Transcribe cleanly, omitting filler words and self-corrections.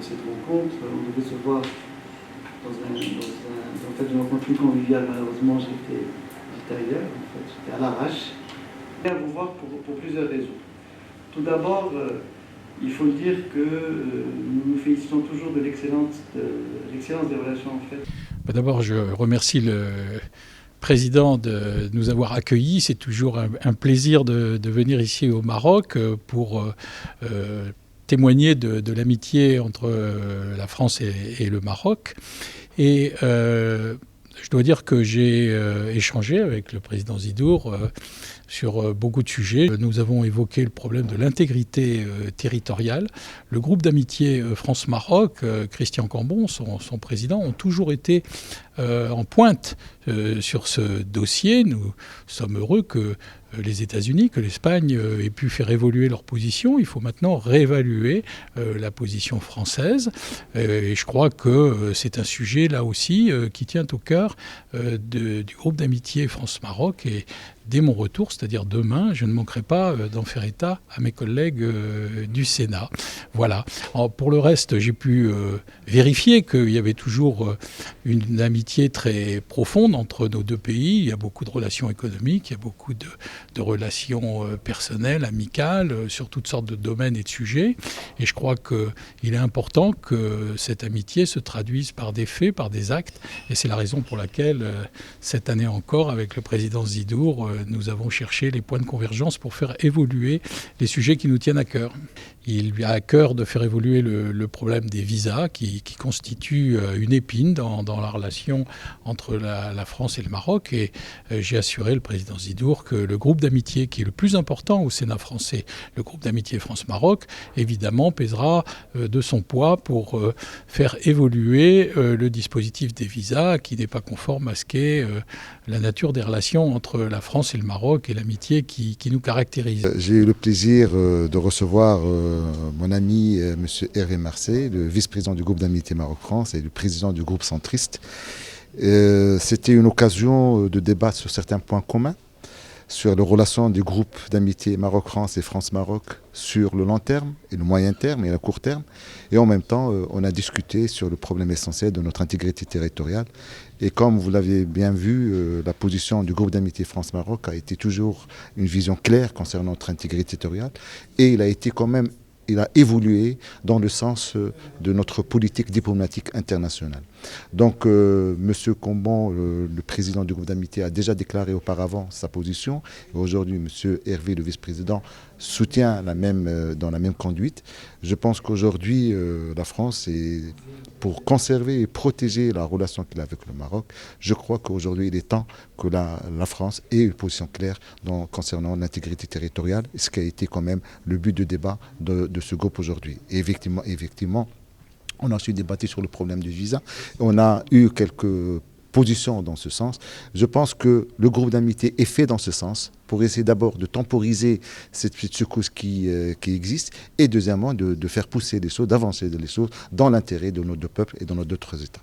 cette rencontre. On devait se voir dans un fait, une rencontre plus conviviale. Malheureusement, j'étais ailleurs, en fait, j'étais à l'arrache. Je viens vous voir pour plusieurs raisons. Tout d'abord, il faut dire que nous nous félicitons toujours de l'excellence des relations, en fait. D'abord, je remercie le président de nous avoir accueillis. C'est toujours un plaisir de venir ici au Maroc pour témoigner de l'amitié entre la France et le Maroc. Et je dois dire que j'ai échangé avec le président Zidour sur beaucoup de sujets. Nous avons évoqué le problème de l'intégrité territoriale. Le groupe d'amitié France-Maroc, Christian Cambon, son président, ont toujours été en pointe sur ce dossier. Nous sommes heureux que les États-Unis, que l'Espagne aient pu faire évoluer leur position. Il faut maintenant réévaluer la position française. Et je crois que c'est un sujet, là aussi, qui tient au cœur du groupe d'amitié France-Maroc. Et dès mon retour, c'est-à-dire demain, je ne manquerai pas d'en faire état à mes collègues du Sénat. Voilà. Alors, pour le reste, j'ai pu vérifier qu'il y avait toujours une amitié très profonde entre nos deux pays. Il y a beaucoup de relations économiques, il y a beaucoup de relations personnelles, amicales, sur toutes sortes de domaines et de sujets. Et je crois qu'il est important que cette amitié se traduise par des faits, par des actes. Et c'est la raison pour laquelle, cette année encore, avec le président Zidour, nous avons cherché les points de convergence pour faire évoluer les sujets qui nous tiennent à cœur. Il a à cœur de faire évoluer le problème des visas qui constitue une épine dans la relation entre la France et le Maroc. Et j'ai assuré le président Zidour que le groupe d'amitié qui est le plus important au Sénat français, le groupe d'amitié France-Maroc, évidemment pèsera de son poids pour faire évoluer le dispositif des visas qui n'est pas conforme à ce qu'est la nature des relations entre la France et le Maroc et l'amitié qui nous caractérise. J'ai eu le plaisir de recevoir mon ami M. Hervé Marseille, le vice-président du groupe d'amitié Maroc-France et le président du groupe centriste. C'était une occasion de débattre sur certains points communs, sur les relations du groupe d'amitié Maroc-France et France-Maroc sur le long terme et le moyen terme et le court terme. Et en même temps, on a discuté sur le problème essentiel de notre intégrité territoriale. Et comme vous l'avez bien vu, la position du groupe d'amitié France-Maroc a été toujours une vision claire concernant notre intégrité territoriale. Et il a évolué dans le sens de notre politique diplomatique internationale. Donc, M. Cambon, le président du groupe d'amitié, a déjà déclaré auparavant sa position. Aujourd'hui, M. Hervé, le vice-président, soutient dans la même conduite. Je pense qu'aujourd'hui, la France, pour conserver et protéger la relation qu'il a avec le Maroc, je crois qu'aujourd'hui, il est temps que la France ait une position claire concernant l'intégrité territoriale, ce qui a été quand même le but de débat de ce groupe aujourd'hui. Et effectivement, on a ensuite débattu sur le problème du visa. On a eu quelques positions dans ce sens. Je pense que le groupe d'amitié est fait dans ce sens pour essayer d'abord de temporiser cette petite secousse qui existe et deuxièmement de faire pousser les choses, d'avancer les choses dans l'intérêt de nos deux peuples et de nos deux États.